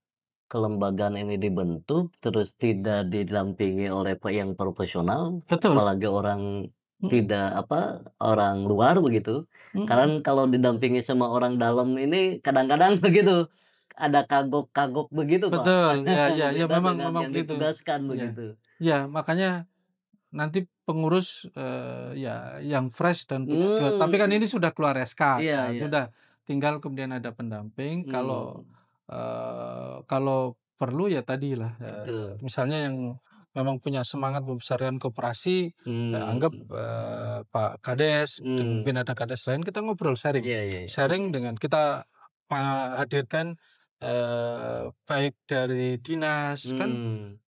kelembagaan ini dibentuk, terus tidak didampingi oleh yang profesional, Betul, apalagi orang mhm tidak apa, orang luar begitu. mhm, Karena kalau didampingi sama orang dalam ini kadang-kadang begitu, ada kagok-kagok begitu, Pak. betul, ya ya ya, Beda memang dengan memang yang begitu. ditugaskan Iya begitu. iya, makanya nanti pengurus, ya yang fresh dan punya jiwa tapi kan ini sudah keluar SK, Iya ya iya. sudah tinggal kemudian ada pendamping kalau, Mmm, kalau perlu ya tadilah, betul. misalnya yang memang punya semangat membesarkan koperasi, anggap, Mmm, Pak Kades dan mmm, mungkin ada kades lain kita ngobrol sharing. iya iya iya. Sharing dengan kita, hadirkan, baik dari dinas kan. Mmm,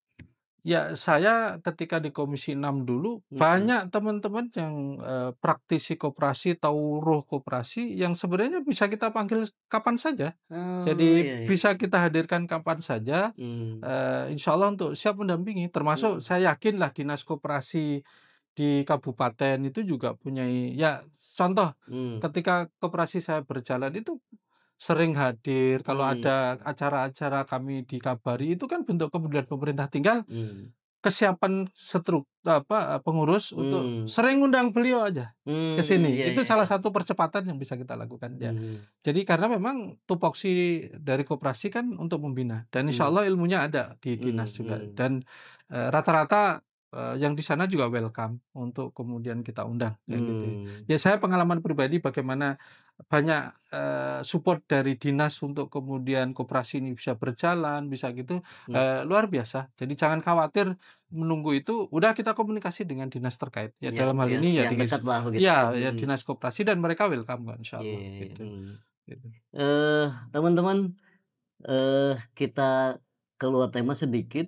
Ya, saya ketika di Komisi 6 dulu, mhm. banyak teman-teman yang, praktisi koperasi, tahu ruh koperasi, yang sebenarnya bisa kita panggil kapan saja. Oh, Jadi iya iya. bisa kita hadirkan kapan saja, Mmm, insya Allah untuk siap mendampingi. Termasuk mhm, saya yakinlah dinas koperasi di kabupaten itu juga punya ya contoh mmm, ketika koperasi saya berjalan itu sering hadir, kalau ada mmm, acara-acara kami dikabari, itu kan bentuk kepedulian pemerintah. Tinggal mmm, kesiapan pengurus untuk mmm, sering undang beliau aja ke sini. iya Itu iya salah iya. satu percepatan yang bisa kita lakukan, ya. Mhm, Jadi karena memang tupoksi dari koperasi kan untuk membina dan insya mmm, Allah ilmunya ada di mhm dinas juga mhm, dan, rata-rata, yang di sana juga welcome untuk kemudian kita undang, kayak gitu. mmm, Ya saya pengalaman pribadi bagaimana banyak, support dari dinas untuk kemudian koperasi ini bisa berjalan, bisa gitu, mhm, luar biasa. Jadi jangan khawatir menunggu itu, udah kita komunikasi dengan dinas terkait. Ya dalam hal ini ya yang dekatlah begitu ya, ya mhm, dinas koperasi dan mereka welcome kok iya insyaallah iya iya, gitu, mhm. gitu. Teman-teman, kita keluar tema sedikit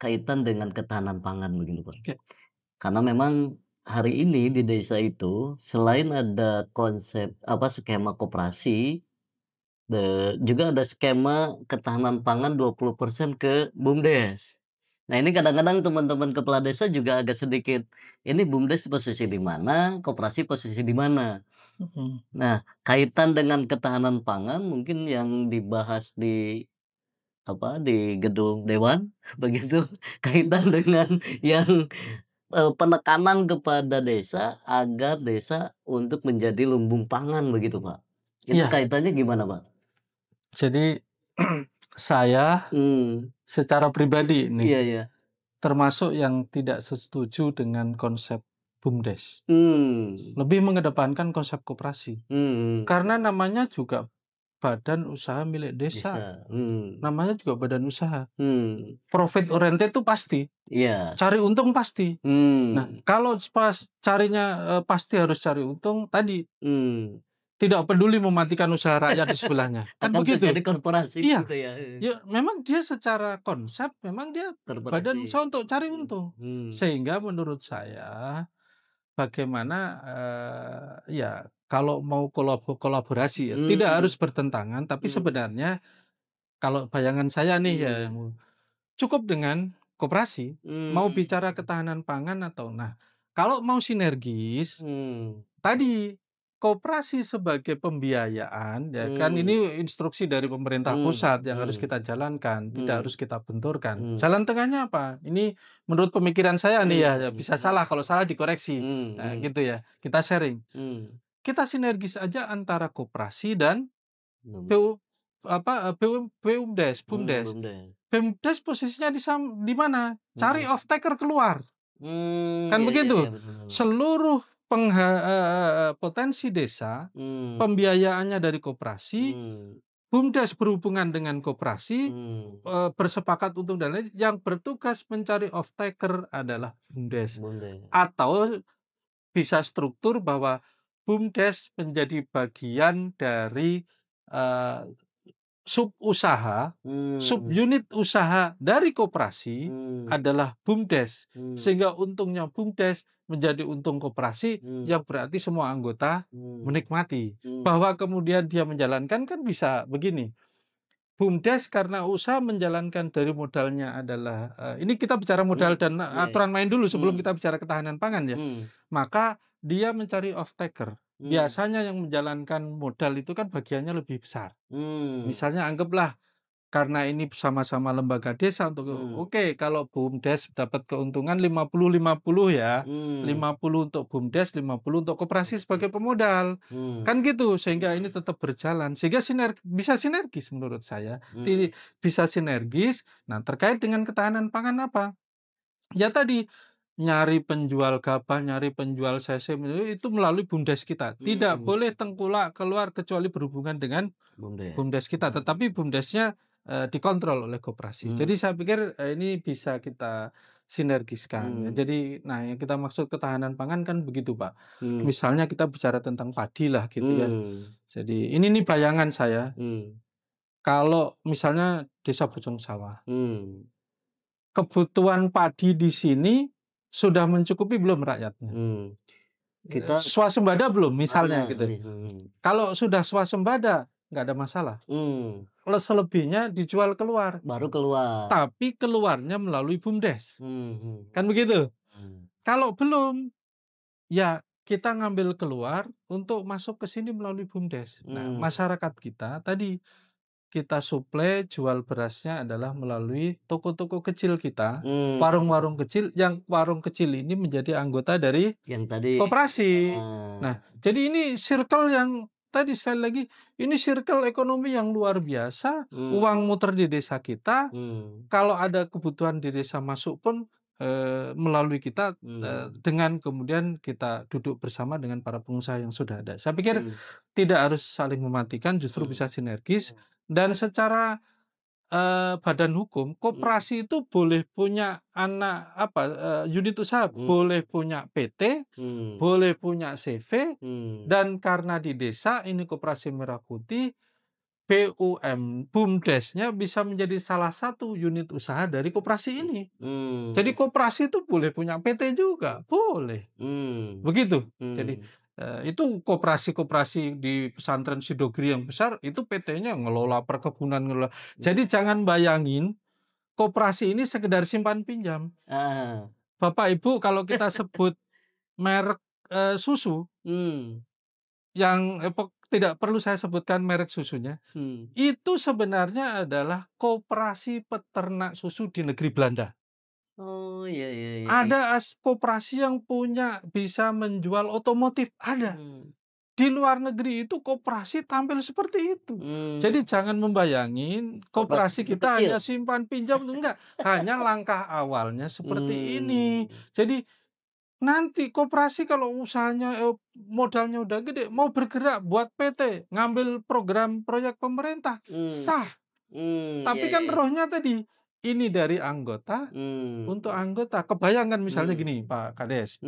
kaitan dengan ketahanan pangan begini, Pak. Oke, Karena memang hari ini di desa itu selain ada konsep apa, skema koperasi, juga ada skema ketahanan pangan 20% ke BUMDes. Nah, ini kadang-kadang teman-teman kepala desa juga agak sedikit, ini BUMDes posisi di mana, koperasi posisi di mana. mhm. Nah, kaitan dengan ketahanan pangan mungkin yang dibahas di apa, di gedung dewan begitu, kaitan dengan yang, penekanan kepada desa agar desa untuk menjadi lumbung pangan begitu, Pak. Itu Iya, kaitannya gimana, Pak? jadi saya Mmm, secara pribadi nih, iya iya. termasuk yang tidak setuju dengan konsep BUMDes. Mmm, Lebih mengedepankan konsep koperasi. mhm, Karena namanya juga badan usaha milik desa, bisa, namanya juga badan usaha. mmm, Profit oriented itu pasti, iya, cari untung pasti. Nah, mmm, kalau pas carinya, pasti harus cari untung, tadi mmm, tidak peduli mematikan usaha rakyat di sebelahnya, kan akan begitu? terjadi korporasi Iya, gitu ya, heeh, ya memang dia secara konsep memang dia badan korporasi, usaha untuk cari untung. mhm, Sehingga menurut saya bagaimana, ya kalau mau kolaborasi ya tidak mmm, harus bertentangan, tapi mmm, sebenarnya kalau bayangan saya nih ya, mmm, cukup dengan koperasi, mau bicara mmm, ketahanan pangan atau nah, kalau mau sinergis, mmm, tadi koperasi sebagai pembiayaan ya kan mmm, ini instruksi dari pemerintah mmm, pusat yang harus mmm, kita jalankan, tidak harus mmm, kita benturkan. mmm, Jalan tengahnya apa? Ini menurut pemikiran saya nih ya, ya mmm, bisa salah, kalau salah dikoreksi, mmm, mmm, gitu ya, kita sharing. mmm, Kita sinergis aja antara koperasi dan mmm, BU apa, BUMDes BUMDes. BUMDes, BUMDes posisinya di mana? Cari mhm, off taker keluar, kan iya iya iya, begitu? betul betul, Seluruh potensi desa, mmm, pembiayaannya dari koperasi, mmm, BUMDes berhubungan dengan koperasi, mmm, bersepakat untung dan lain, yang bertugas mencari off taker adalah BUMDes. BUMDes, Atau bisa struktur bahwa BUMDes menjadi bagian dari, eee, sub-usaha, mmm, subunit usaha dari koperasi mmm, adalah BUMDes, mmm, sehingga untungnya BUMDes menjadi untung koperasi, mmm, yang berarti semua anggota mmm, menikmati. mmm, Bahwa kemudian dia menjalankan kan bisa begini, BUMDes karena usaha menjalankan dari modalnya adalah, ini kita bicara mmm, modal dan iya iya, aturan main dulu sebelum mmm, kita bicara ketahanan pangan ya. mmm, Maka dia mencari off taker. mmm, Biasanya yang menjalankan modal itu kan bagiannya lebih besar. mmm, Misalnya anggaplah karena ini sama-sama lembaga desa untuk mmm, oke kalau BUMDes dapat keuntungan 50-50 ya. mmm, 50 untuk BUMDes, 50 untuk koperasi sebagai pemodal. mmm, Kan gitu sehingga ini tetap berjalan. Sehingga bisa sinergis menurut saya. mmm, Bisa sinergis. Nah, terkait dengan ketahanan pangan apa? Ya tadi nyari penjual gabah, nyari penjual sesame itu melalui BUMDes kita. Tidak boleh tengkulak keluar kecuali berhubungan dengan BUMDes kita, tetapi BUMDesnya dikontrol oleh koperasi. Jadi saya pikir ini bisa kita sinergiskan. Jadi yang kita maksud ketahanan pangan kan begitu, Pak. Misalnya kita bicara tentang padi lah gitu ya. Jadi ini nih bayangan saya. Kalau misalnya Desa Bojong Sawah, kebutuhan padi di sini sudah mencukupi belum rakyatnya? Kita Swasembada belum misalnya ada gitu. nih. Kalau sudah swasembada nggak ada masalah. Kalau selebihnya dijual keluar, Baru keluar. tapi keluarnya melalui BUMDes. Kan begitu. Kalau belum, ya kita ngambil keluar untuk masuk ke sini melalui BUMDes. Nah, masyarakat kita tadi kita suplai jual berasnya adalah melalui toko-toko kecil kita, warung-warung kecil, yang warung kecil ini menjadi anggota dari yang tadi koperasi. Nah, jadi ini circle yang tadi sekali lagi, ini circle ekonomi yang luar biasa, uang muter di desa kita, kalau ada kebutuhan di desa masuk pun melalui kita, dengan kemudian kita duduk bersama dengan para pengusaha yang sudah ada. Saya pikir tidak harus saling mematikan, justru bisa sinergis. Dan secara badan hukum, koperasi itu boleh punya unit usaha, boleh punya PT, boleh punya CV, dan karena di desa ini Koperasi Merah Putih, BUMDesnya bisa menjadi salah satu unit usaha dari koperasi ini. Jadi koperasi itu boleh punya PT juga, boleh. Begitu. Jadi itu koperasi-koperasi di pesantren Sidogiri yang besar, itu PT-nya ngelola perkebunan, ngelola. Jadi jangan bayangin koperasi ini sekedar simpan pinjam. Bapak Ibu, kalau kita sebut merek susu, yang tidak perlu saya sebutkan merek susunya, itu sebenarnya adalah koperasi peternak susu di negeri Belanda. Oh iya. Ada koperasi yang bisa menjual otomotif, ada. Di luar negeri itu koperasi tampil seperti itu. Jadi jangan membayangin koperasi kita hanya simpan pinjam, enggak. Hanya langkah awalnya seperti ini. Jadi nanti koperasi kalau usahanya modalnya udah gede, mau bergerak buat PT, ngambil program proyek pemerintah, sah. Tapi kan rohnya tadi, ini dari anggota untuk anggota. Kebayangkan misalnya gini Pak Kades,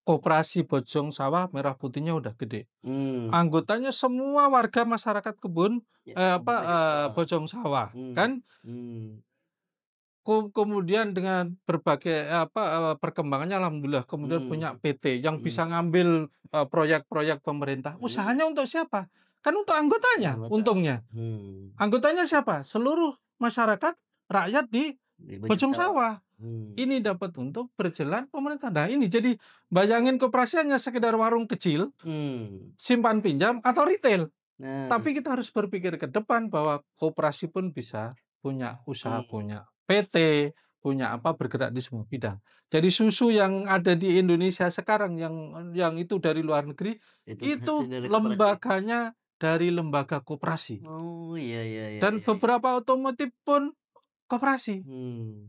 Koperasi Bojong Sawah Merah Putihnya udah gede. Anggotanya semua warga masyarakat kebun Bojong Sawah, kan? Kemudian dengan berbagai perkembangannya alhamdulillah kemudian punya PT yang bisa ngambil proyek-proyek pemerintah. Usahanya untuk siapa? Kan untuk anggotanya, untungnya. Anggotanya siapa? Seluruh masyarakat rakyat di Bojong Sawah. Ini dapat untuk berjalan pemerintah. Nah ini jadi bayangin koperasi hanya sekedar warung kecil, simpan pinjam atau retail. Tapi kita harus berpikir ke depan bahwa koperasi pun bisa punya usaha, punya PT, punya bergerak di semua bidang. Jadi susu yang ada di Indonesia sekarang yang itu dari luar negeri itu lembaganya dari lembaga koperasi. Oh iya. Dan beberapa otomotif pun koperasi.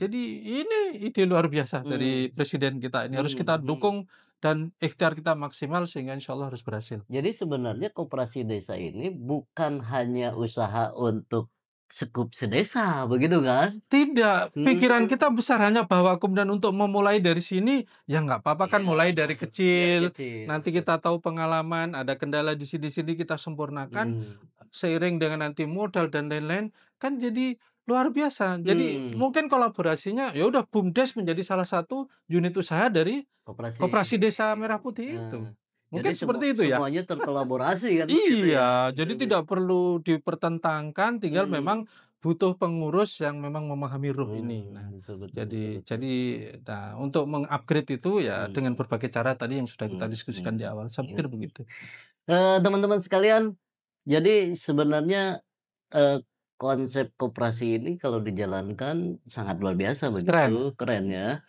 Jadi ini ide luar biasa dari presiden kita ini, harus kita dukung dan ikhtiar kita maksimal sehingga insya Allah harus berhasil. Jadi sebenarnya koperasi desa ini bukan hanya usaha untuk sekup sedesa, begitu kan? Tidak, pikiran kita besar hanya bahwa kemudian untuk memulai dari sini, ya nggak apa-apa kan, mulai dari kecil. Nanti kita tahu pengalaman, ada kendala di sini kita sempurnakan, seiring dengan nanti modal dan lain-lain, kan jadi luar biasa. Jadi mungkin kolaborasinya, ya udah BUMDes menjadi salah satu unit usaha dari Koperasi Desa Merah Putih itu. Mungkin jadi seperti itu ya. Semuanya terkolaborasi kan? Iya, jadi tidak perlu dipertentangkan, tinggal memang butuh pengurus yang memang memahami ruh ini. Nah, betul. jadi untuk mengupgrade itu ya dengan berbagai cara tadi yang sudah kita diskusikan di awal. Saya pikir begitu. Teman-teman sekalian, jadi sebenarnya konsep koperasi ini kalau dijalankan sangat luar biasa begitu, keren ya.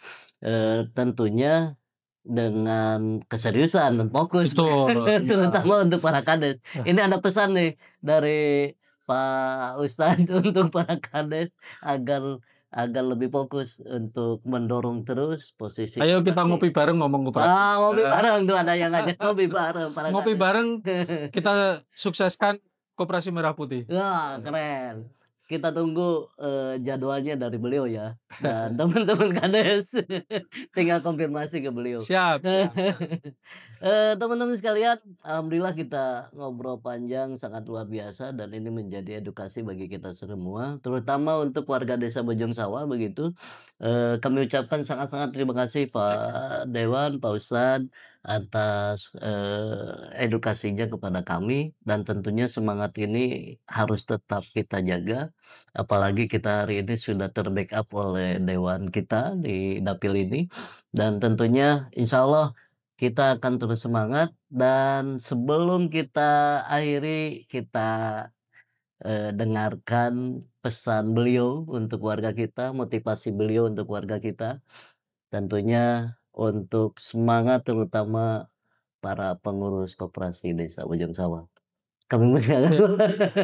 Tentunya dengan keseriusan dan fokus, terutama untuk para kades. Ini ada pesan nih dari Pak Ustadz untuk para kades agar agar lebih fokus untuk mendorong terus posisi Ayo kita koperasi. ngopi bareng ngomong koperasi. Ngopi bareng tuh, ada yang ngajak ngopi bareng para Ngopi kades. bareng kita sukseskan Koperasi Merah Putih. Wah, keren. Kita tunggu, jadwalnya dari beliau ya, dan teman-teman kades tinggal konfirmasi ke beliau. Siap, siap, siap. Teman-teman sekalian, alhamdulillah kita ngobrol panjang sangat luar biasa dan ini menjadi edukasi bagi kita semua, terutama untuk warga Desa Bojong Sawah begitu. Kami ucapkan sangat-sangat terima kasih Pak Dewan, Pak Ustadz atas, edukasinya kepada kami dan tentunya semangat ini harus tetap kita jaga, apalagi kita hari ini sudah ter-backup oleh dewan kita di dapil ini dan tentunya insya Allah kita akan terus semangat dan sebelum kita akhiri kita, dengarkan pesan beliau untuk warga kita, motivasi beliau untuk warga kita, tentunya untuk semangat terutama para pengurus koperasi Desa Bojong Sawah. Kami Ya.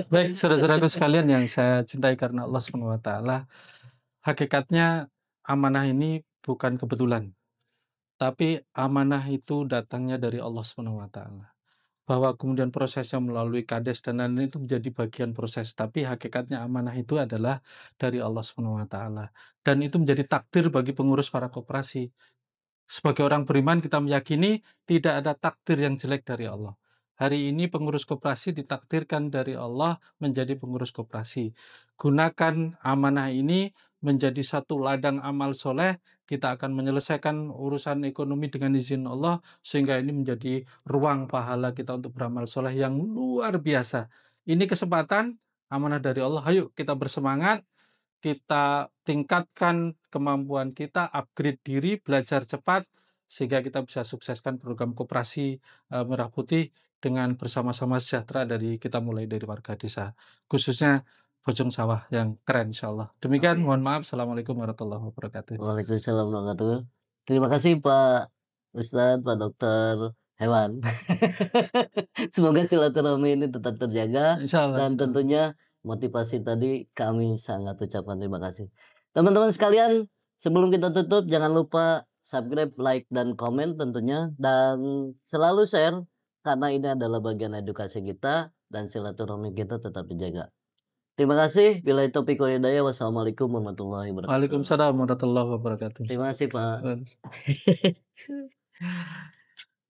Baik, saudara-saudaraku sekalian yang saya cintai karena Allah Subhanahu wa taala, hakikatnya amanah ini bukan kebetulan, tapi amanah itu datangnya dari Allah Subhanahu wa taala. Bahwa kemudian prosesnya melalui kades dan lain-lain itu menjadi bagian proses, tapi hakikatnya amanah itu adalah dari Allah Subhanahu wa taala. Dan itu menjadi takdir bagi pengurus para koperasi. Sebagai orang beriman kita meyakini tidak ada takdir yang jelek dari Allah. Hari ini pengurus koperasi ditakdirkan dari Allah menjadi pengurus koperasi. Gunakan amanah ini menjadi satu ladang amal soleh, kita akan menyelesaikan urusan ekonomi dengan izin Allah, sehingga ini menjadi ruang pahala kita untuk beramal soleh yang luar biasa. Ini kesempatan, amanah dari Allah, ayo kita bersemangat, kita tingkatkan kemampuan kita, upgrade diri, belajar cepat, sehingga kita bisa sukseskan program Koperasi Merah Putih dengan bersama-sama sejahtera dari kita mulai dari warga desa, khususnya Bojong Sawah yang keren insyaallah. Demikian, mohon maaf. Assalamualaikum warahmatullahi wabarakatuh. Waalaikumsalam warahmatullahi wabarakatuh. Terima kasih Pak Ustadz, Pak Dokter Hewan. Semoga silaturahmi ini tetap terjaga Insyaallah, dan insyaallah. tentunya motivasi tadi kami sangat ucapkan terima kasih. Teman-teman sekalian, sebelum kita tutup jangan lupa subscribe, like, dan komen tentunya dan selalu share karena ini adalah bagian edukasi kita dan silaturahmi kita tetap dijaga. Terima kasih. Billahi taufiq wal hidayah. Wassalamualaikum warahmatullahi wabarakatuh. Waalaikumsalam warahmatullahi wabarakatuh. Terima kasih Pak.